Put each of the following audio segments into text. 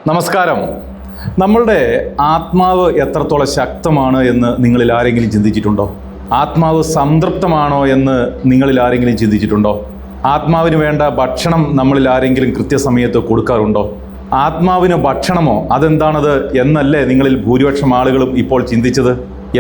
നമസ്കാരം. നമ്മളുടെ ആത്മാവ് എത്രത്തോളം ശക്തമാണ് എന്ന് നിങ്ങളിൽ ആരെങ്കിലും ചിന്തിച്ചിട്ടുണ്ടോ? ആത്മാവ് സംതൃപ്തമാണോ എന്ന് നിങ്ങളിൽ ആരെങ്കിലും ചിന്തിച്ചിട്ടുണ്ടോ? ആത്മാവിന് വേണ്ട ഭക്ഷണം നമ്മളിൽ ആരെങ്കിലും കൃത്യസമയത്ത് കൊടുക്കാറുണ്ടോ? ആത്മാവിന് ഭക്ഷണമോ, അതെന്താണത് എന്നല്ലേ നിങ്ങളിൽ ഭൂരിപക്ഷം ആളുകളും ഇപ്പോൾ ചിന്തിച്ചത്?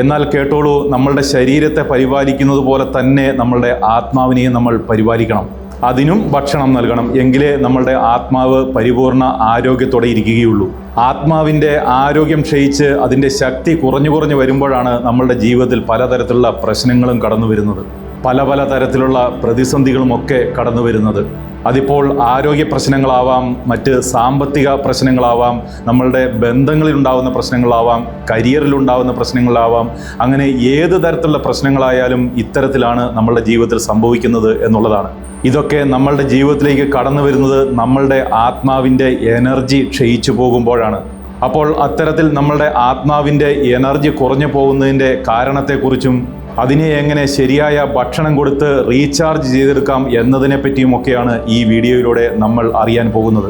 എന്നാൽ കേട്ടോളൂ, നമ്മളുടെ ശരീരത്തെ പരിപാലിക്കുന്നത് പോലെ തന്നെ നമ്മളുടെ ആത്മാവിനെയും നമ്മൾ പരിപാലിക്കണം. അതിനും ഭക്ഷണം നൽകണം. എങ്കിലേ നമ്മളുടെ ആത്മാവ് പരിപൂർണ ആരോഗ്യത്തോടെ ഇരിക്കുകയുള്ളൂ. ആത്മാവിൻ്റെ ആരോഗ്യം ക്ഷയിച്ച് അതിൻ്റെ ശക്തി കുറഞ്ഞു വരുമ്പോഴാണ് നമ്മളുടെ ജീവിതത്തിൽ പലതരത്തിലുള്ള പ്രശ്നങ്ങളും കടന്നു വരുന്നത്, പല തരത്തിലുള്ള പ്രതിസന്ധികളുമൊക്കെ കടന്നു വരുന്നത്. അതിപ്പോൾ ആരോഗ്യ പ്രശ്നങ്ങളാവാം, മറ്റ് സാമ്പത്തിക പ്രശ്നങ്ങളാവാം, നമ്മളുടെ ബന്ധങ്ങളിലുണ്ടാകുന്ന പ്രശ്നങ്ങളാവാം, കരിയറിലുണ്ടാകുന്ന പ്രശ്നങ്ങളാവാം. അങ്ങനെ ഏത് തരത്തിലുള്ള പ്രശ്നങ്ങളായാലും ഇത്തരത്തിലാണ് നമ്മളുടെ ജീവിതത്തിൽ സംഭവിക്കുന്നത് എന്നുള്ളതാണ്. ഇതൊക്കെ നമ്മളുടെ ജീവിതത്തിലേക്ക് കടന്നു വരുന്നത് നമ്മളുടെ ആത്മാവിൻ്റെ എനർജി ക്ഷയിച്ചു പോകുമ്പോഴാണ്. അപ്പോൾ അത്തരത്തിൽ നമ്മളുടെ ആത്മാവിൻ്റെ എനർജി കുറഞ്ഞു പോകുന്നതിൻ്റെ കാരണത്തെക്കുറിച്ചും അതിനെ എങ്ങനെ ശരിയായ ഭക്ഷണം കൊടുത്ത് റീചാർജ് ചെയ്തെടുക്കാം എന്നതിനെ പറ്റിയുമൊക്കെയാണ് ഈ വീഡിയോയിലൂടെ നമ്മൾ അറിയാൻ പോകുന്നത്.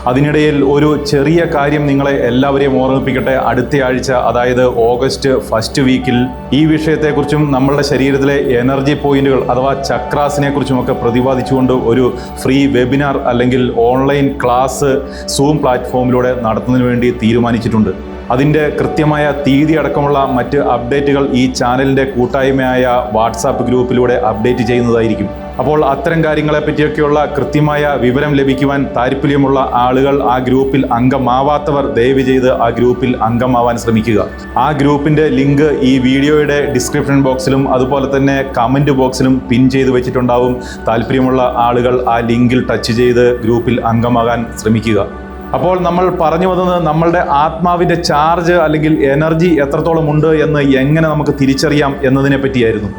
അതിനിടയിൽ ഒരു ചെറിയ കാര്യം നിങ്ങളെ എല്ലാവരെയും ഓർമ്മിപ്പിക്കട്ടെ. അടുത്ത ആഴ്ച, അതായത് ഓഗസ്റ്റ് ഫസ്റ്റ് വീക്കിൽ ഈ വിഷയത്തെക്കുറിച്ചും നമ്മളുടെ ശരീരത്തിലെ എനർജി പോയിന്റുകൾ അഥവാ ചക്രാസിനെ കുറിച്ചുമൊക്കെ പ്രതിപാദിച്ചുകൊണ്ട് ഒരു ഫ്രീ വെബിനാർ അല്ലെങ്കിൽ ഓൺലൈൻ ക്ലാസ് സൂം പ്ലാറ്റ്ഫോമിലൂടെ നടത്തുന്നതിന് വേണ്ടി തീരുമാനിച്ചിട്ടുണ്ട്. അതിൻ്റെ കൃത്യമായ തീയതി അടക്കമുള്ള മറ്റ് അപ്ഡേറ്റുകൾ ഈ ചാനലിൻ്റെ കൂട്ടായ്മയായ വാട്സാപ്പ് ഗ്രൂപ്പിലൂടെ അപ്ഡേറ്റ് ചെയ്യുന്നതായിരിക്കും. അപ്പോൾ അത്തരം കാര്യങ്ങളെ പറ്റിയൊക്കെയുള്ള കൃത്യമായ വിവരം ലഭിക്കുവാൻ താല്പര്യമുള്ള ആളുകൾ, ആ ഗ്രൂപ്പിൽ അംഗമാവാത്തവർ ദയവ് ചെയ്ത് ആ ഗ്രൂപ്പിൽ അംഗമാവാൻ ശ്രമിക്കുക. ആ ഗ്രൂപ്പിൻ്റെ ലിങ്ക് ഈ വീഡിയോയുടെ ഡിസ്ക്രിപ്ഷൻ ബോക്സിലും അതുപോലെ തന്നെ കമൻറ്റ് ബോക്സിലും പിൻ ചെയ്ത് വെച്ചിട്ടുണ്ടാവും. താല്പര്യമുള്ള ആളുകൾ ആ ലിങ്കിൽ ടച്ച് ചെയ്ത് ഗ്രൂപ്പിൽ അംഗമാകാൻ ശ്രമിക്കുക. അപ്പോൾ നമ്മൾ പറഞ്ഞു വന്നത് നമ്മളുടെ ആത്മാവിൻ്റെ ചാർജ് അല്ലെങ്കിൽ എനർജി എത്രത്തോളം ഉണ്ട് എന്ന് എങ്ങനെ നമുക്ക് തിരിച്ചറിയാം എന്നതിനെ പറ്റിയായിരുന്നു.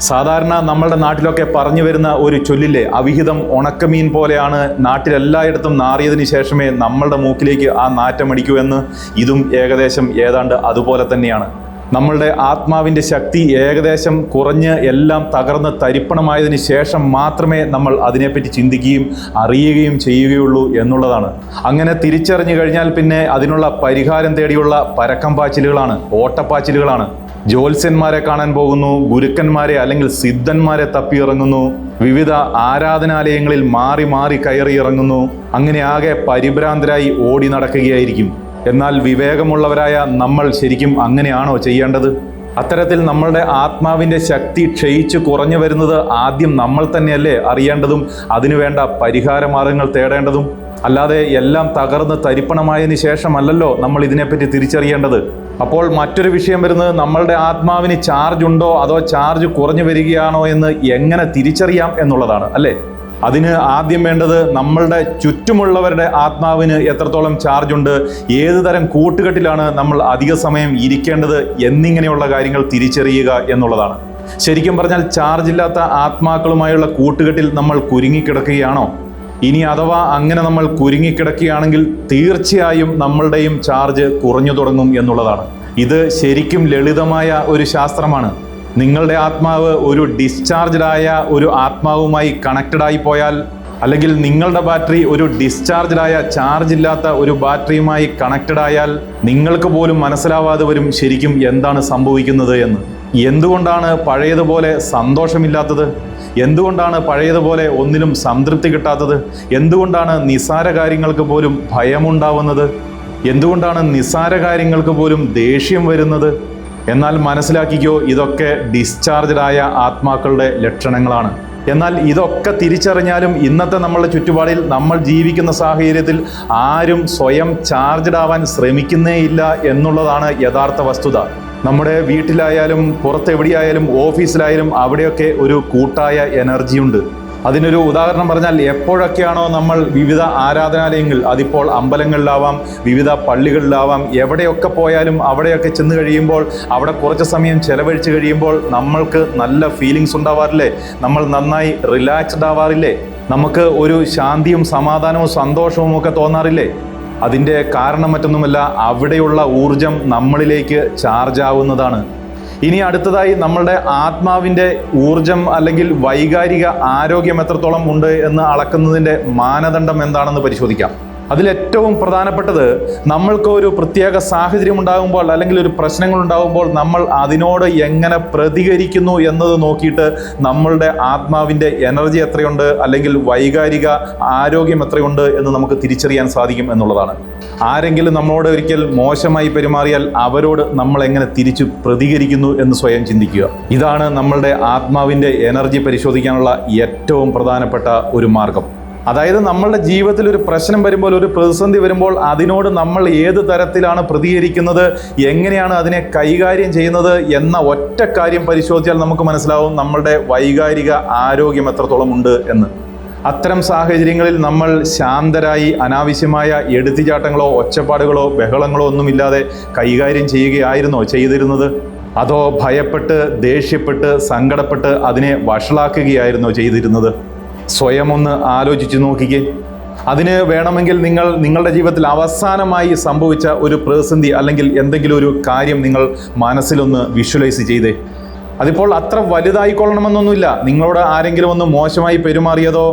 സാധാരണ നമ്മളുടെ നാട്ടിലൊക്കെ പറഞ്ഞു വരുന്ന ഒരു ചൊല്ലില്ലേ, അവിഹിതം ഉണക്കമീൻ പോലെയാണ് നാട്ടിലെല്ലായിടത്തും നാറിയതിന് ശേഷമേ നമ്മളുടെ മൂക്കിലേക്ക് ആ നാറ്റമടിക്കൂ എന്ന്. ഇതും ഏകദേശം ഏതാണ്ട് അതുപോലെ തന്നെയാണ്. നമ്മളുടെ ആത്മാവിൻ്റെ ശക്തി ഏകദേശം കുറഞ്ഞ് എല്ലാം തകർന്ന് തരിപ്പണമായതിനു ശേഷം മാത്രമേ നമ്മൾ അതിനെപ്പറ്റി ചിന്തിക്കുകയും അറിയുകയും ചെയ്യുകയുള്ളൂ എന്നുള്ളതാണ്. അങ്ങനെ തിരിച്ചറിഞ്ഞു കഴിഞ്ഞാൽ പിന്നെ അതിനുള്ള പരിഹാരം തേടിയുള്ള പരക്കം പാച്ചിലുകളാണ്, ഓട്ടപ്പാച്ചിലുകളാണ്. ജ്യോത്സ്യന്മാരെ കാണാൻ പോകുന്നു, ഗുരുക്കന്മാരെ അല്ലെങ്കിൽ സിദ്ധന്മാരെ തപ്പിയിറങ്ങുന്നു, വിവിധ ആരാധനാലയങ്ങളിൽ മാറി കയറി ഇറങ്ങുന്നു. അങ്ങനെ ആകെ പരിഭ്രാന്തരായി ഓടി നടക്കുകയായിരിക്കും. എന്നാൽ വിവേകമുള്ളവരായ നമ്മൾ ശരിക്കും അങ്ങനെയാണോ ചെയ്യേണ്ടത്? അത്തരത്തിൽ നമ്മളുടെ ആത്മാവിൻ്റെ ശക്തി ക്ഷയിച്ചു കുറഞ്ഞു വരുന്നത് ആദ്യം നമ്മൾ തന്നെയല്ലേ അറിയേണ്ടതും അതിനുവേണ്ട പരിഹാര മാർഗങ്ങൾ തേടേണ്ടതും. അല്ലാതെ എല്ലാം തകർന്ന് തരിപ്പണമായതിനു ശേഷമല്ലല്ലോ നമ്മൾ ഇതിനെപ്പറ്റി തിരിച്ചറിയേണ്ടത്. അപ്പോൾ മറ്റൊരു വിഷയം വരുന്നത്, നമ്മളുടെ ആത്മാവിന് ചാർജ് ഉണ്ടോ അതോ ചാർജ് കുറഞ്ഞു വരികയാണോ എന്ന് എങ്ങനെ തിരിച്ചറിയാം എന്നുള്ളതാണ്, അല്ലേ? അതിന് ആദ്യം വേണ്ടത് നമ്മളുടെ ചുറ്റുമുള്ളവരുടെ ആത്മാവിന് എത്രത്തോളം ചാർജ് ഉണ്ട്, ഏത് തരം കൂട്ടുകെട്ടിലാണ് നമ്മൾ അധിക സമയം ഇരിക്കേണ്ടത് എന്നിങ്ങനെയുള്ള കാര്യങ്ങൾ തിരിച്ചറിയുക എന്നുള്ളതാണ്. ശരിക്കും പറഞ്ഞാൽ ചാർജ് ഇല്ലാത്ത ആത്മാക്കളുമായുള്ള കൂട്ടുകെട്ടിൽ നമ്മൾ കുരുങ്ങിക്കിടക്കുകയാണോ? ഇനി അഥവാ അങ്ങനെ നമ്മൾ കുരുങ്ങിക്കിടക്കുകയാണെങ്കിൽ തീർച്ചയായും നമ്മളുടെയും ചാർജ് കുറഞ്ഞു തുടങ്ങും എന്നുള്ളതാണ്. ഇത് ശരിക്കും ലളിതമായ ഒരു ശാസ്ത്രമാണ്. നിങ്ങളുടെ ആത്മാവ് ഒരു ഡിസ്ചാർജ്ഡായ ഒരു ആത്മാവുമായി കണക്റ്റഡായി പോയാൽ, അല്ലെങ്കിൽ നിങ്ങളുടെ ബാറ്ററി ഒരു ഡിസ്ചാർജ്ഡായ ചാർജ് ഇല്ലാത്ത ഒരു ബാറ്ററിയുമായി കണക്റ്റഡ് ആയാൽ നിങ്ങൾക്ക് പോലും മനസ്സിലാവാതെ വരും ശരിക്കും എന്താണ് സംഭവിക്കുന്നത് എന്ന്. എന്തുകൊണ്ടാണ് പഴയതുപോലെ സന്തോഷമില്ലാത്തത്? എന്തുകൊണ്ടാണ് പഴയതുപോലെ ഒന്നിലും സംതൃപ്തി കിട്ടാത്തത്? എന്തുകൊണ്ടാണ് നിസ്സാര കാര്യങ്ങൾക്ക് പോലും ഭയമുണ്ടാവുന്നത്? എന്തുകൊണ്ടാണ് നിസ്സാര കാര്യങ്ങൾക്ക് പോലും ദേഷ്യം വരുന്നത്? എന്നാൽ മനസ്സിലാക്കിക്കോ, ഇതൊക്കെ ഡിസ്ചാർജ്ഡായ ആത്മാക്കളുടെ ലക്ഷണങ്ങളാണ്. എന്നാൽ ഇതൊക്കെ തിരിച്ചറിഞ്ഞാലും ഇന്നത്തെ നമ്മളുടെ ചുറ്റുപാടിൽ നമ്മൾ ജീവിക്കുന്ന സാഹചര്യത്തിൽ ആരും സ്വയം ചാർജ്ഡ് ആവാൻ ശ്രമിക്കുന്നേയില്ല എന്നുള്ളതാണ് യഥാർത്ഥ വസ്തുത. നമ്മുടെ വീട്ടിലായാലും പുറത്തെവിടെയായാലും ഓഫീസിലായാലും അവിടെയൊക്കെ ഒരു കൂട്ടായ എനർജിയുണ്ട്. അതിനൊരു ഉദാഹരണം പറഞ്ഞാൽ, എപ്പോഴൊക്കെയാണോ നമ്മൾ വിവിധ ആരാധനാലയങ്ങൾ, അതിപ്പോൾ അമ്പലങ്ങളിലാവാം, വിവിധ പള്ളികളിലാവാം, എവിടെയൊക്കെ പോയാലും അവിടെയൊക്കെ ചെന്ന് കഴിയുമ്പോൾ, അവിടെ കുറച്ച് സമയം ചെലവഴിച്ച് കഴിയുമ്പോൾ നമ്മൾക്ക് നല്ല ഫീലിങ്സ് ഉണ്ടാവാറില്ലേ? നമ്മൾ നന്നായി റിലാക്സ്ഡ് ആവാറില്ലേ? നമുക്ക് ഒരു ശാന്തിയും സമാധാനവും സന്തോഷവും ഒക്കെ തോന്നാറില്ലേ? അതിൻ്റെ കാരണം മറ്റൊന്നുമല്ല, അവിടെയുള്ള ഊർജം നമ്മളിലേക്ക് ചാർജ് ആവുന്നതാണ്. ഇനി അടുത്തതായി നമ്മളുടെ ആത്മാവിൻ്റെ ഊർജം അല്ലെങ്കിൽ വൈകാരിക ആരോഗ്യം എത്രത്തോളം ഉണ്ട് എന്ന് അളക്കുന്നതിൻ്റെ മാനദണ്ഡം എന്താണെന്ന് പരിശോധിക്കാം. അതിലേറ്റവും പ്രധാനപ്പെട്ടത്, നമ്മൾക്ക് ഒരു പ്രത്യേക സാഹചര്യം ഉണ്ടാകുമ്പോൾ അല്ലെങ്കിൽ ഒരു പ്രശ്നങ്ങൾ ഉണ്ടാകുമ്പോൾ നമ്മൾ അതിനോട് എങ്ങനെ പ്രതികരിക്കുന്നു എന്നത് നോക്കിയിട്ട് നമ്മളുടെ ആത്മാവിൻ്റെ എനർജി എത്രയുണ്ട് അല്ലെങ്കിൽ വൈകാരിക ആരോഗ്യം എത്രയുണ്ട് എന്ന് നമുക്ക് തിരിച്ചറിയാൻ സാധിക്കും എന്നുള്ളതാണ്. ആരെങ്കിലും നമ്മളോട് ഒരിക്കൽ മോശമായി പെരുമാറിയാൽ അവരോട് നമ്മൾ എങ്ങനെ തിരിച്ചു പ്രതികരിക്കുന്നു എന്ന് സ്വയം ചിന്തിക്കുക. ഇതാണ് നമ്മളുടെ ആത്മാവിൻ്റെ എനർജി പരിശോധിക്കാനുള്ള ഏറ്റവും പ്രധാനപ്പെട്ട ഒരു മാർഗം. അതായത് നമ്മളുടെ ജീവിതത്തിൽ ഒരു പ്രശ്നം വരുമ്പോൾ, ഒരു പ്രതിസന്ധി വരുമ്പോൾ അതിനോട് നമ്മൾ ഏത് തരത്തിലാണ് പ്രതികരിക്കുന്നത്, എങ്ങനെയാണ് അതിനെ കൈകാര്യം ചെയ്യുന്നത് എന്ന ഒറ്റ കാര്യം പരിശോധിച്ചാൽ നമുക്ക് മനസ്സിലാവും നമ്മളുടെ വൈകാരിക ആരോഗ്യം എത്രത്തോളം ഉണ്ട് എന്ന്. അത്തരം സാഹചര്യങ്ങളിൽ നമ്മൾ ശാന്തരായി അനാവശ്യമായ എടുത്തുചാട്ടങ്ങളോ ഒച്ചപ്പാടുകളോ ബഹളങ്ങളോ ഒന്നുമില്ലാതെ കൈകാര്യം ചെയ്യുകയായിരുന്നോ ചെയ്തിരുന്നത്? അതോ ഭയപ്പെട്ട്, ദേഷ്യപ്പെട്ട്, സങ്കടപ്പെട്ട് അതിനെ വഷളാക്കുകയായിരുന്നോ ചെയ്തിരുന്നത്? സ്വയം ഒന്ന് ആലോചിച്ച് നോക്കിക്കേ. അതിന് വേണമെങ്കിൽ നിങ്ങളുടെ ജീവിതത്തിൽ അവസാനമായി സംഭവിച്ച ഒരു പ്രതിസന്ധി അല്ലെങ്കിൽ എന്തെങ്കിലും ഒരു കാര്യം നിങ്ങൾ മനസ്സിലൊന്ന് വിഷ്വലൈസ് ചെയ്തേ. അതിപ്പോൾ അത്ര വലുതായിക്കൊള്ളണമെന്നൊന്നുമില്ല. നിങ്ങളോട് ആരെങ്കിലും ഒന്ന് മോശമായി പെരുമാറിയതോ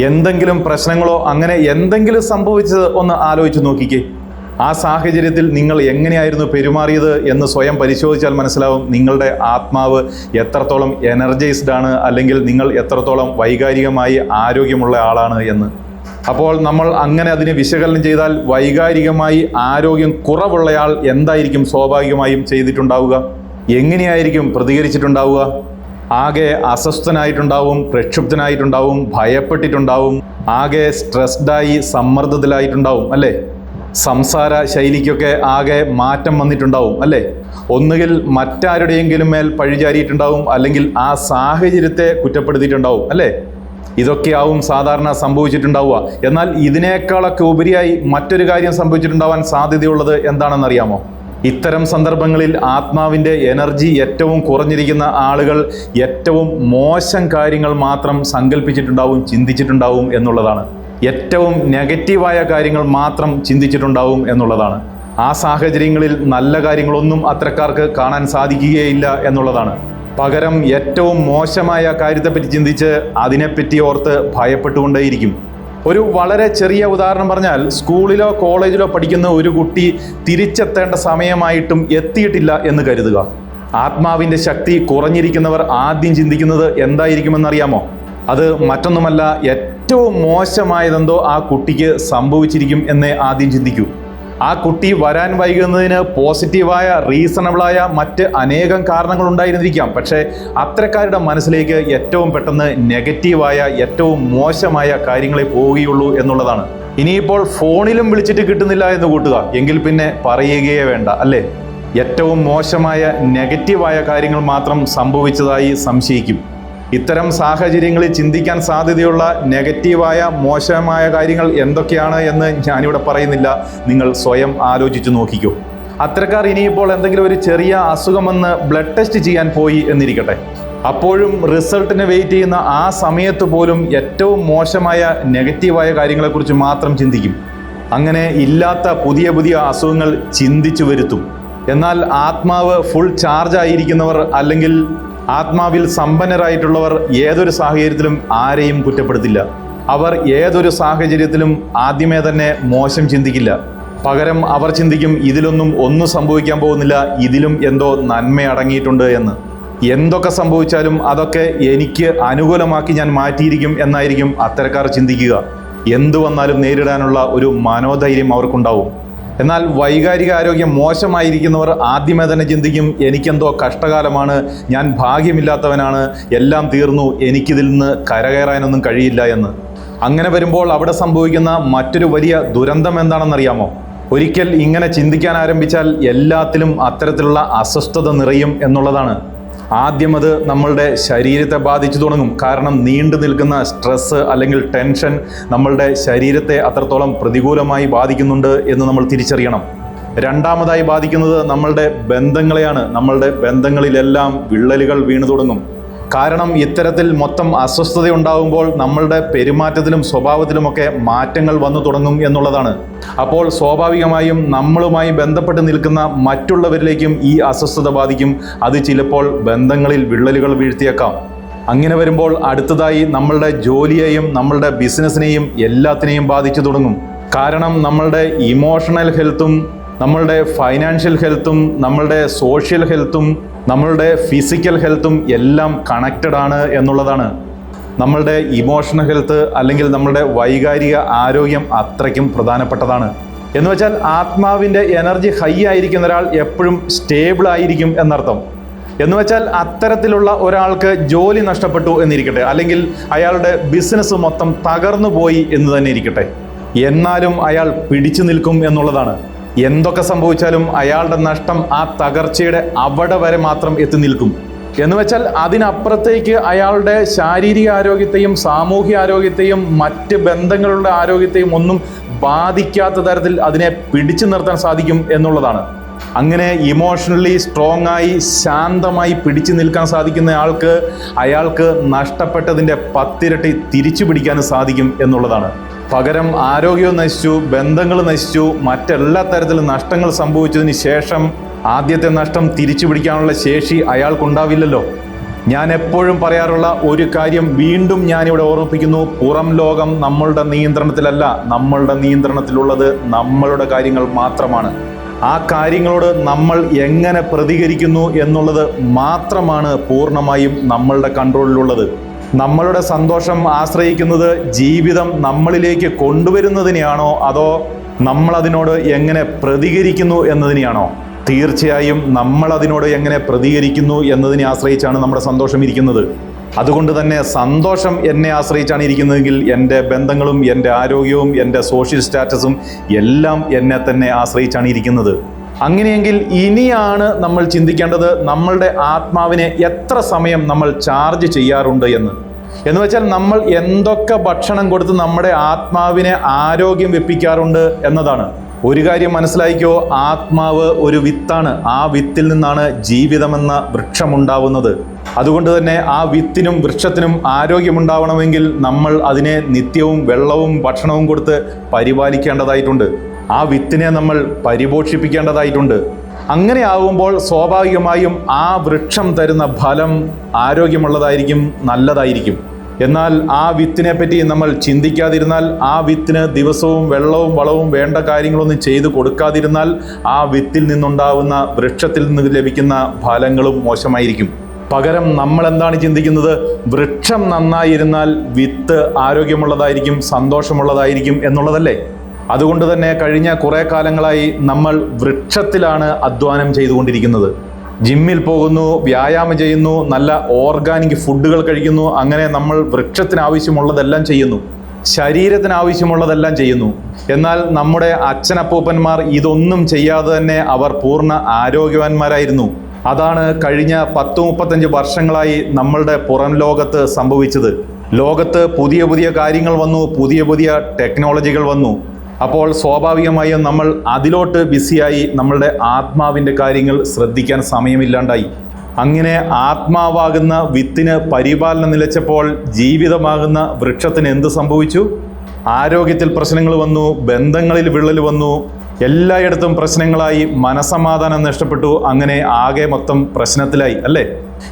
എന്തെങ്കിലും പ്രശ്നങ്ങളോ അങ്ങനെ എന്തെങ്കിലും സംഭവിച്ചത് ഒന്ന് ആലോചിച്ച് നോക്കിക്കേ. ആ സാഹചര്യത്തിൽ നിങ്ങൾ എങ്ങനെയായിരുന്നു പെരുമാറിയത് എന്ന് സ്വയം പരിശോധിച്ചാൽ മനസ്സിലാവും നിങ്ങളുടെ ആത്മാവ് എത്രത്തോളം എനർജൈസ്ഡ് ആണ്, അല്ലെങ്കിൽ നിങ്ങൾ എത്രത്തോളം വൈകാരികമായി ആരോഗ്യമുള്ള ആളാണ് എന്ന്. അപ്പോൾ നമ്മൾ അങ്ങനെ അതിനെ വിശകലനം ചെയ്താൽ വൈകാരികമായി ആരോഗ്യം കുറവുള്ളയാൾ എന്തായിരിക്കും സ്വാഭാവികമായും ചെയ്തിട്ടുണ്ടാവുക? എങ്ങനെയായിരിക്കും പ്രതികരിച്ചിട്ടുണ്ടാവുക? ആകെ അസ്വസ്ഥനായിട്ടുണ്ടാവും, പ്രക്ഷുബ്ധനായിട്ടുണ്ടാവും, ഭയപ്പെട്ടിട്ടുണ്ടാവും, ആകെ സ്ട്രെസ്ഡായി സമ്മർദ്ദത്തിലായിട്ടുണ്ടാവും അല്ലേ? സംസാര ശൈലിക്കൊക്കെ ആകെ മാറ്റം വന്നിട്ടുണ്ടാവും അല്ലേ? ഒന്നുകിൽ മറ്റാരുടെയെങ്കിലും മേൽ പഴിചാരിയിട്ടുണ്ടാവും, അല്ലെങ്കിൽ ആ സാഹചര്യത്തെ കുറ്റപ്പെടുത്തിയിട്ടുണ്ടാവും അല്ലേ? ഇതൊക്കെയാവും സാധാരണ സംഭവിച്ചിട്ടുണ്ടാവുക. എന്നാൽ ഇതിനേക്കാളൊക്കെ ഉപരിയായി മറ്റൊരു കാര്യം സംഭവിച്ചിട്ടുണ്ടാവാൻ സാധ്യതയുള്ളത് എന്താണെന്നറിയാമോ? ഇത്തരം സന്ദർഭങ്ങളിൽ ആത്മാവിൻ്റെ എനർജി ഏറ്റവും കുറഞ്ഞിരിക്കുന്ന ആളുകൾ ഏറ്റവും മോശം കാര്യങ്ങൾ മാത്രം സങ്കല്പിച്ചിട്ടുണ്ടാവും, ചിന്തിച്ചിട്ടുണ്ടാവും എന്നുള്ളതാണ്. ഏറ്റവും നെഗറ്റീവായ കാര്യങ്ങൾ മാത്രം ചിന്തിച്ചിട്ടുണ്ടാവും എന്നുള്ളതാണ്. ആ സാഹചര്യങ്ങളിൽ നല്ല കാര്യങ്ങളൊന്നും അത്തരക്കാർക്ക് കാണാൻ സാധിക്കുകയില്ല എന്നുള്ളതാണ്. പകരം ഏറ്റവും മോശമായ കാര്യത്തെപ്പറ്റി ചിന്തിച്ച് അതിനെപ്പറ്റി ഓർത്ത് ഭയപ്പെട്ടുകൊണ്ടേയിരിക്കും. ഒരു വളരെ ചെറിയ ഉദാഹരണം പറഞ്ഞാൽ, സ്കൂളിലോ കോളേജിലോ പഠിക്കുന്ന ഒരു കുട്ടി തിരിച്ചെത്തേണ്ട സമയമായിട്ടും എത്തിയിട്ടില്ല എന്ന് കരുതുക. ആത്മാവിൻ്റെ ശക്തി കുറഞ്ഞിരിക്കുന്നവർ ആദ്യം ചിന്തിക്കുന്നത് എന്തായിരിക്കുമെന്നറിയാമോ? അത് മറ്റൊന്നുമല്ല, ഏറ്റവും മോശമായതെന്തോ ആ കുട്ടിക്ക് സംഭവിച്ചിരിക്കും എന്നേ ആദ്യം ചിന്തിക്കൂ. ആ കുട്ടി വരാൻ വൈകുന്നതിന് പോസിറ്റീവായ, റീസണബിളായ മറ്റ് അനേകം കാരണങ്ങൾ ഉണ്ടായിരുന്നിരിക്കാം. പക്ഷേ അത്തരക്കാരുടെ മനസ്സിലേക്ക് ഏറ്റവും പെട്ടെന്ന് നെഗറ്റീവായ, ഏറ്റവും മോശമായ കാര്യങ്ങളെ പോവുകയുള്ളൂ എന്നുള്ളതാണ്. ഇനിയിപ്പോൾ ഫോണിലും വിളിച്ചിട്ട് കിട്ടുന്നില്ല എന്ന് കൂട്ടുക, എങ്കിൽ പിന്നെ പറയുകയേ വേണ്ട അല്ലേ? ഏറ്റവും മോശമായ, നെഗറ്റീവായ കാര്യങ്ങൾ മാത്രം സംഭവിച്ചതായി സംശയിക്കും. ഇത്തരം സാഹചര്യങ്ങളിൽ ചിന്തിക്കാൻ സാധ്യതയുള്ള നെഗറ്റീവായ, മോശമായ കാര്യങ്ങൾ എന്തൊക്കെയാണ് എന്ന് ഞാനിവിടെ പറയുന്നില്ല. നിങ്ങൾ സ്വയം ആലോചിച്ച് നോക്കിക്കോ. അത്തരക്കാർ ഇനിയിപ്പോൾ എന്തെങ്കിലും ഒരു ചെറിയ അസുഖം വന്ന് ബ്ലഡ് ടെസ്റ്റ് ചെയ്യാൻ പോയി എന്നിരിക്കട്ടെ. അപ്പോഴും റിസൾട്ടിന് വെയിറ്റ് ചെയ്യുന്ന ആ സമയത്ത് പോലും ഏറ്റവും മോശമായ, നെഗറ്റീവായ കാര്യങ്ങളെക്കുറിച്ച് മാത്രം ചിന്തിക്കും. അങ്ങനെ ഇല്ലാത്ത പുതിയ പുതിയ അസുഖങ്ങൾ ചിന്തിച്ചു വരുത്തും. എന്നാൽ ആത്മാവ് ഫുൾ ചാർജ് ആയിരിക്കുന്നവർ, അല്ലെങ്കിൽ ആത്മാവിൽ സമ്പന്നരായിട്ടുള്ളവർ ഏതൊരു സാഹചര്യത്തിലും ആരെയും കുറ്റപ്പെടുത്തില്ല. അവർ ഏതൊരു സാഹചര്യത്തിലും ആദ്യമേ തന്നെ മോശം ചിന്തിക്കില്ല. പകരം അവർ ചിന്തിക്കും, ഒന്നും സംഭവിക്കാൻ പോകുന്നില്ല, ഇതിലും എന്തോ നന്മ അടങ്ങിയിട്ടുണ്ട് എന്ന്. എന്തൊക്കെ സംഭവിച്ചാലും അതൊക്കെ എനിക്ക് അനുകൂലമാക്കി ഞാൻ മാറ്റിയിരിക്കും എന്നായിരിക്കും അത്തരക്കാർ ചിന്തിക്കുക. എന്തു വന്നാലും നേരിടാനുള്ള ഒരു മനോധൈര്യം അവർക്കുണ്ടാവും. എന്നാൽ വൈകാരിക ആരോഗ്യം മോശമായിരിക്കുന്നവർ ആദ്യമേ തന്നെ ചിന്തിക്കും, എനിക്കെന്തോ കഷ്ടകാലമാണ്, ഞാൻ ഭാഗ്യമില്ലാത്തവനാണ്, എല്ലാം തീർന്നു, എനിക്കിതിൽ നിന്ന് കരകയറാനൊന്നും കഴിയില്ല എന്ന്. അങ്ങനെ വരുമ്പോൾ അവിടെ സംഭവിക്കുന്ന മറ്റൊരു വലിയ ദുരന്തം എന്താണെന്നറിയാമോ? ഒരിക്കൽ ഇങ്ങനെ ചിന്തിക്കാൻ ആരംഭിച്ചാൽ എല്ലാത്തിലും അത്തരത്തിലുള്ള അസ്വസ്ഥത നിറയും എന്നുള്ളതാണ്. ആദ്യം അത് നമ്മളുടെ ശരീരത്തെ ബാധിച്ചു തുടങ്ങും. കാരണം നീണ്ടു നിൽക്കുന്ന സ്ട്രെസ്സ് അല്ലെങ്കിൽ ടെൻഷൻ നമ്മളുടെ ശരീരത്തെ അത്രത്തോളം പ്രതികൂലമായി ബാധിക്കുന്നുണ്ട് എന്ന് നമ്മൾ തിരിച്ചറിയണം. രണ്ടാമതായി ബാധിക്കുന്നത് നമ്മളുടെ ബന്ധങ്ങളെയാണ്. നമ്മളുടെ ബന്ധങ്ങളിലെല്ലാം വിള്ളലുകൾ വീണു തുടങ്ങും. കാരണം ഇത്തരത്തിൽ മൊത്തം അസ്വസ്ഥത ഉണ്ടാകുമ്പോൾ നമ്മളുടെ പെരുമാറ്റത്തിലും സ്വഭാവത്തിലുമൊക്കെ മാറ്റങ്ങൾ വന്നു തുടങ്ങും എന്നുള്ളതാണ്. അപ്പോൾ സ്വാഭാവികമായും നമ്മളുമായി ബന്ധപ്പെട്ട് നിൽക്കുന്ന മറ്റുള്ളവരിലേക്കും ഈ അസ്വസ്ഥത ബാധിക്കും. അത് ചിലപ്പോൾ ബന്ധങ്ങളിൽ വിള്ളലുകൾ വീഴ്ത്തിയേക്കാം. അങ്ങനെ വരുമ്പോൾ അടുത്തതായി നമ്മളുടെ ജോലിയെയും നമ്മളുടെ ബിസിനസ്സിനെയും എല്ലാത്തിനെയും ബാധിച്ചു തുടങ്ങും. കാരണം നമ്മളുടെ ഇമോഷണൽ ഹെൽത്തും നമ്മളുടെ ഫൈനാൻഷ്യൽ ഹെൽത്തും നമ്മളുടെ സോഷ്യൽ ഹെൽത്തും നമ്മളുടെ ഫിസിക്കൽ ഹെൽത്തും എല്ലാം കണക്റ്റഡ് ആണ് എന്നുള്ളതാണ്. നമ്മളുടെ ഇമോഷണൽ ഹെൽത്ത് അല്ലെങ്കിൽ നമ്മളുടെ വൈകാരിക ആരോഗ്യം അത്രയ്ക്കും പ്രധാനപ്പെട്ടതാണ്. എന്ന് വെച്ചാൽ ആത്മാവിൻ്റെ എനർജി ഹൈ ആയിരിക്കുന്ന ഒരാൾ എപ്പോഴും സ്റ്റേബിൾ ആയിരിക്കും എന്നർത്ഥം. എന്ന് വെച്ചാൽ അത്തരത്തിലുള്ള ഒരാൾക്ക് ജോലി നഷ്ടപ്പെട്ടു എന്നിരിക്കട്ടെ, അല്ലെങ്കിൽ അയാളുടെ ബിസിനസ് മൊത്തം തകർന്നു പോയി എന്ന് തന്നെ ഇരിക്കട്ടെ, എന്നാലും അയാൾ പിടിച്ചു നിൽക്കും എന്നുള്ളതാണ്. എന്തൊക്കെ സംഭവിച്ചാലും അയാളുടെ നഷ്ടം ആ തകർച്ചയുടെ അവിടെ വരെ മാത്രം എത്തി നിൽക്കും. എന്ന് വെച്ചാൽ അതിനപ്പുറത്തേക്ക് അയാളുടെ ശാരീരിക ആരോഗ്യത്തെയും സാമൂഹ്യ ആരോഗ്യത്തെയും മറ്റ് ബന്ധങ്ങളുടെ ആരോഗ്യത്തെയും ഒന്നും ബാധിക്കാത്ത തരത്തിൽ അതിനെ പിടിച്ചു നിർത്താൻ സാധിക്കും എന്നുള്ളതാണ്. അങ്ങനെ ഇമോഷണലി സ്ട്രോങ് ആയി ശാന്തമായി പിടിച്ചു നിൽക്കാൻ സാധിക്കുന്ന ആൾക്ക് അയാൾക്ക് നഷ്ടപ്പെട്ടതിൻ്റെ 10 ഇരട്ടി തിരിച്ചു പിടിക്കാനും സാധിക്കും എന്നുള്ളതാണ്. പകരം ആരോഗ്യവും നശിച്ചു, ബന്ധങ്ങൾ നശിച്ചു, മറ്റെല്ലാ തരത്തിലും നഷ്ടങ്ങൾ സംഭവിച്ചതിന് ശേഷം ആദ്യത്തെ നഷ്ടം തിരിച്ചു പിടിക്കാനുള്ള ശേഷി അയാൾക്കുണ്ടാവില്ലല്ലോ. ഞാൻ എപ്പോഴും പറയാറുള്ള ഒരു കാര്യം വീണ്ടും ഞാനിവിടെ ഓർമ്മിപ്പിക്കുന്നു. പുറം ലോകം നമ്മളുടെ നിയന്ത്രണത്തിലല്ല. നമ്മളുടെ നിയന്ത്രണത്തിലുള്ളത് നമ്മളുടെ കാര്യങ്ങൾ മാത്രമാണ്. ആ കാര്യങ്ങളോട് നമ്മൾ എങ്ങനെ പ്രതികരിക്കുന്നു എന്നുള്ളത് മാത്രമാണ് പൂർണ്ണമായും നമ്മളുടെ കൺട്രോളിലുള്ളത്. നമ്മളുടെ സന്തോഷം ആശ്രയിക്കുന്നത് ജീവിതം നമ്മളിലേക്ക് കൊണ്ടുവരുന്നതിനെയാണോ അതോ നമ്മൾ അതിനോട് എങ്ങനെ പ്രതികരിക്കുന്നു എന്നതിനെയാണോ? തീർച്ചയായും നമ്മൾ അതിനോട് എങ്ങനെ പ്രതികരിക്കുന്നു എന്നതിനെ ആശ്രയിച്ചാണ് നമ്മുടെ സന്തോഷം ഇരിക്കുന്നത്. അതുകൊണ്ട് തന്നെ സന്തോഷം എന്നെ ആശ്രയിച്ചാണ് ഇരിക്കുന്നതെങ്കിൽ എൻ്റെ ബന്ധങ്ങളും എൻ്റെ ആരോഗ്യവും എൻ്റെ സോഷ്യൽ സ്റ്റാറ്റസും എല്ലാം എന്നെ തന്നെ ആശ്രയിച്ചാണ് ഇരിക്കുന്നത്. അങ്ങനെയെങ്കിൽ ഇനിയാണ് നമ്മൾ ചിന്തിക്കേണ്ടത് നമ്മളുടെ ആത്മാവിനെ എത്ര സമയം നമ്മൾ ചാർജ് ചെയ്യാറുണ്ട് എന്ന് വെച്ചാൽ നമ്മൾ എന്തൊക്കെ ഭക്ഷണം കൊടുത്ത് നമ്മുടെ ആത്മാവിനെ ആരോഗ്യം വെപ്പിക്കാറുണ്ട് എന്നതാണ്. ഒരു കാര്യം മനസ്സിലാക്കിക്കോ, ആത്മാവ് ഒരു വിത്താണ്. ആ വിത്തിൽ നിന്നാണ് ജീവിതമെന്ന വൃക്ഷമുണ്ടാവുന്നത്. അതുകൊണ്ട് തന്നെ ആ വിത്തിനും വൃക്ഷത്തിനും ആരോഗ്യമുണ്ടാവണമെങ്കിൽ നമ്മൾ അതിനെ നിത്യവും വെള്ളവും ഭക്ഷണവും കൊടുത്ത് പരിപാലിക്കേണ്ടതായിട്ടുണ്ട്. ആ വിത്തിനെ നമ്മൾ പരിപോഷിപ്പിക്കേണ്ടതായിട്ടുണ്ട്. അങ്ങനെ ആകുമ്പോൾ സ്വാഭാവികമായും ആ വൃക്ഷം തരുന്ന ഫലം ആരോഗ്യമുള്ളതായിരിക്കും, നല്ലതായിരിക്കും. എന്നാൽ ആ വിത്തിനെ പറ്റി നമ്മൾ ചിന്തിക്കാതിരുന്നാൽ, ആ വിത്തിന് ദിവസവും വെള്ളവും വളവും വേണ്ട കാര്യങ്ങളൊന്നും ചെയ്തു കൊടുക്കാതിരുന്നാൽ ആ വിത്തിൽ നിന്നുണ്ടാവുന്ന വൃക്ഷത്തിൽ നിന്ന് ലഭിക്കുന്ന ഫലങ്ങളും മോശമായിരിക്കും. പകരം നമ്മൾ എന്താണ് ചിന്തിക്കുന്നത്? വൃക്ഷം നന്നായിരുന്നാൽ വിത്ത് ആരോഗ്യമുള്ളതായിരിക്കും, സന്തോഷമുള്ളതായിരിക്കും എന്നുള്ളതല്ലേ? അതുകൊണ്ട് തന്നെ കഴിഞ്ഞ കുറേ കാലങ്ങളായി നമ്മൾ വൃക്ഷത്തിലാണ് അധ്വാനം ചെയ്തുകൊണ്ടിരിക്കുന്നത്. ജിമ്മിൽ പോകുന്നു, വ്യായാമം ചെയ്യുന്നു, നല്ല ഓർഗാനിക് ഫുഡുകൾ കഴിക്കുന്നു. അങ്ങനെ നമ്മൾ വൃക്ഷത്തിന് ആവശ്യമുള്ളതെല്ലാം ചെയ്യുന്നു, ശരീരത്തിന് ആവശ്യമുള്ളതെല്ലാം ചെയ്യുന്നു. എന്നാൽ നമ്മുടെ അച്ഛനപ്പൂപ്പന്മാർ ഇതൊന്നും ചെയ്യാതെ തന്നെ അവർ പൂർണ്ണ ആരോഗ്യവാന്മാരായിരുന്നു. അതാണ് കഴിഞ്ഞ 10-35 വർഷങ്ങളായി നമ്മളുടെ പുറം ലോകത്ത് സംഭവിച്ചത്. ലോകത്ത് പുതിയ പുതിയ കാര്യങ്ങൾ വന്നു, പുതിയ പുതിയ ടെക്നോളജികൾ വന്നു. അപ്പോൾ സ്വാഭാവികമായും നമ്മൾ അതിലോട്ട് ബിസിയായി നമ്മളുടെ ആത്മാവിൻ്റെ കാര്യങ്ങൾ ശ്രദ്ധിക്കാൻ സമയമില്ലാണ്ടായി. അങ്ങനെ ആത്മാവാകുന്ന വിത്തിന് പരിപാലനം നിലച്ചപ്പോൾ ജീവിതമാകുന്ന വൃക്ഷത്തിന് എന്ത് സംഭവിച്ചു? ആരോഗ്യത്തിൽ പ്രശ്നങ്ങൾ വന്നു, ബന്ധങ്ങളിൽ വിള്ളൽ വന്നു, എല്ലായിടത്തും പ്രശ്നങ്ങളായി, മനസമാധാനം നഷ്ടപ്പെട്ടു. അങ്ങനെ ആകെ മൊത്തം പ്രശ്നത്തിലായി അല്ലേ?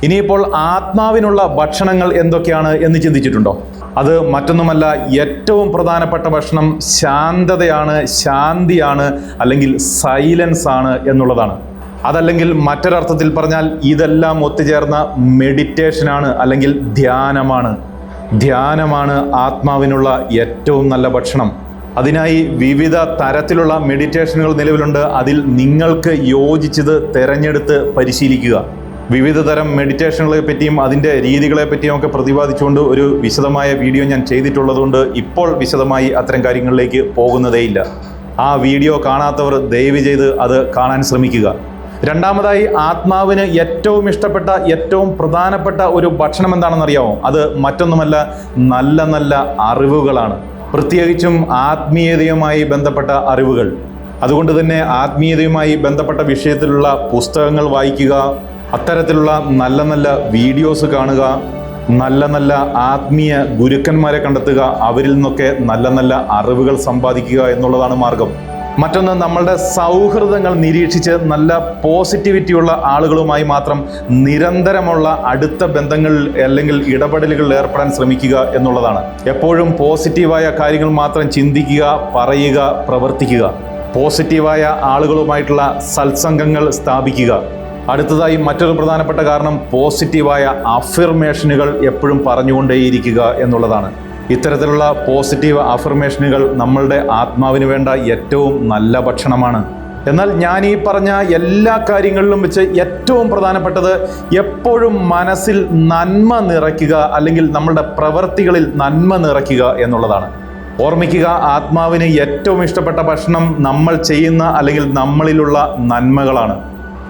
ഇനിയിപ്പോൾ ആത്മാവിനുള്ള ഭക്ഷണങ്ങൾ എന്തൊക്കെയാണ് എന്ന് ചിന്തിച്ചിട്ടുണ്ടോ? അത് മറ്റൊന്നുമല്ല, ഏറ്റവും പ്രധാനപ്പെട്ട ഭക്ഷണം ശാന്തതയാണ്, ശാന്തിയാണ്, അല്ലെങ്കിൽ സൈലൻസ് ആണ് എന്നുള്ളതാണ്. അതല്ലെങ്കിൽ മറ്റൊരർത്ഥത്തിൽ പറഞ്ഞാൽ ഇതെല്ലാം ഒത്തുചേർന്ന മെഡിറ്റേഷനാണ്, അല്ലെങ്കിൽ ധ്യാനമാണ്. ധ്യാനമാണ് ആത്മാവിനുള്ള ഏറ്റവും നല്ല ഭക്ഷണം. അതിനായി വിവിധ തരത്തിലുള്ള മെഡിറ്റേഷനുകൾ നിലവിലുണ്ട്. അതിൽ നിങ്ങൾക്ക് യോജിച്ചത് തിരഞ്ഞെടുത്ത് പരിശീലിക്കുക. വിവിധ തരം മെഡിറ്റേഷനുകളെ പറ്റിയും അതിൻ്റെ രീതികളെ പറ്റിയും ഒക്കെ പ്രതിപാദിച്ചുകൊണ്ട് ഒരു വിശദമായ വീഡിയോ ഞാൻ ചെയ്തിട്ടുള്ളതുകൊണ്ട് ഇപ്പോൾ വിശദമായി അത്തരം കാര്യങ്ങളിലേക്ക് പോകുന്നതേയില്ല. ആ വീഡിയോ കാണാത്തവർ ദയവ് ചെയ്ത് അത് കാണാൻ ശ്രമിക്കുക. രണ്ടാമതായി, ആത്മാവിന് ഏറ്റവും ഇഷ്ടപ്പെട്ട ഏറ്റവും പ്രധാനപ്പെട്ട ഒരു ഭക്ഷണം എന്താണെന്നറിയാമോ? അത് മറ്റൊന്നുമല്ല, നല്ല നല്ല അറിവുകളാണ്. പ്രത്യേകിച്ചും ആത്മീയതയുമായി ബന്ധപ്പെട്ട അറിവുകൾ. അതുകൊണ്ട് തന്നെ ആത്മീയതയുമായി ബന്ധപ്പെട്ട വിഷയത്തിലുള്ള പുസ്തകങ്ങൾ വായിക്കുക, അത്തരത്തിലുള്ള നല്ല നല്ല വീഡിയോസ് കാണുക, നല്ല നല്ല ആത്മീയ ഗുരുക്കന്മാരെ കണ്ടെത്തുക, അവരിൽ നിന്നൊക്കെ നല്ല നല്ല അറിവുകൾ സമ്പാദിക്കുക എന്നുള്ളതാണ് മാർഗം. മറ്റൊന്ന്, നമ്മളുടെ സൗഹൃദങ്ങൾ നിരീക്ഷിച്ച് നല്ല പോസിറ്റിവിറ്റിയുള്ള ആളുകളുമായി മാത്രം നിരന്തരമുള്ള അടുത്ത ബന്ധങ്ങൾ അല്ലെങ്കിൽ ഇടപെടലുകളിൽ ഏർപ്പെടാൻ ശ്രമിക്കുക എന്നുള്ളതാണ്. എപ്പോഴും പോസിറ്റീവായ കാര്യങ്ങൾ മാത്രം ചിന്തിക്കുക, പറയുക, പ്രവർത്തിക്കുക. പോസിറ്റീവായ ആളുകളുമായിട്ടുള്ള സത്സംഗങ്ങൾ സ്ഥാപിക്കുക. അടുത്തതായി മറ്റൊരു പ്രധാനപ്പെട്ട കാരണം പോസിറ്റീവായ അഫിർമേഷനുകൾ എപ്പോഴും പറഞ്ഞുകൊണ്ടേയിരിക്കുക എന്നുള്ളതാണ്. ഇത്തരത്തിലുള്ള പോസിറ്റീവ് അഫർമേഷനുകൾ നമ്മളുടെ ആത്മാവിന് വേണ്ട ഏറ്റവും നല്ല ഭക്ഷണമാണ്. എന്നാൽ ഞാൻ ഈ പറഞ്ഞ എല്ലാ കാര്യങ്ങളിലും വെച്ച് ഏറ്റവും പ്രധാനപ്പെട്ടത് എപ്പോഴും മനസ്സിൽ നന്മ നിറയ്ക്കുക, അല്ലെങ്കിൽ നമ്മളുടെ പ്രവൃത്തികളിൽ നന്മ നിറയ്ക്കുക എന്നുള്ളതാണ്. ഓർമ്മിക്കുക, ആത്മാവിന് ഏറ്റവും ഇഷ്ടപ്പെട്ട ഭക്ഷണം നമ്മൾ ചെയ്യുന്ന അല്ലെങ്കിൽ നമ്മളിലുള്ള നന്മകളാണ്.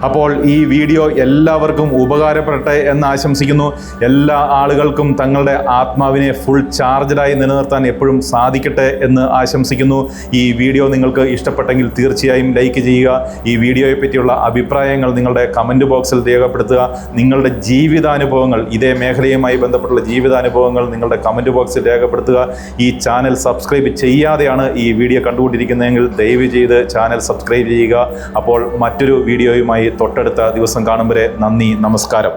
അപ്പോൾ ഈ വീഡിയോ എല്ലാവർക്കും ഉപകാരപ്പെടട്ടെ എന്ന് ആശംസിക്കുന്നു. എല്ലാ ആളുകൾക്കും തങ്ങളുടെ ആത്മാവിനെ ഫുൾ ചാർജഡായി നിലനിർത്താൻ എപ്പോഴും സാധിക്കട്ടെ എന്ന് ആശംസിക്കുന്നു. ഈ വീഡിയോ നിങ്ങൾക്ക് ഇഷ്ടപ്പെട്ടെങ്കിൽ തീർച്ചയായും ലൈക്ക് ചെയ്യുക. ഈ വീഡിയോയെ പറ്റിയുള്ള അഭിപ്രായങ്ങൾ നിങ്ങളുടെ കമൻറ്റ് ബോക്സിൽ രേഖപ്പെടുത്തുക. നിങ്ങളുടെ ജീവിതാനുഭവങ്ങൾ, ഇതേ മേഖലയുമായി ബന്ധപ്പെട്ടുള്ള ജീവിതാനുഭവങ്ങൾ നിങ്ങളുടെ കമൻറ്റ് ബോക്സിൽ രേഖപ്പെടുത്തുക. ഈ ചാനൽ സബ്സ്ക്രൈബ് ചെയ്യാതെയാണ് ഈ വീഡിയോ കണ്ടുകൊണ്ടിരിക്കുന്നതെങ്കിൽ ദയവ് ചെയ്ത് ചാനൽ സബ്സ്ക്രൈബ് ചെയ്യുക. അപ്പോൾ മറ്റൊരു വീഡിയോയുമായി തൊട്ടടുത്ത ദിവസം കാണും വരെ നന്ദി, നമസ്കാരം.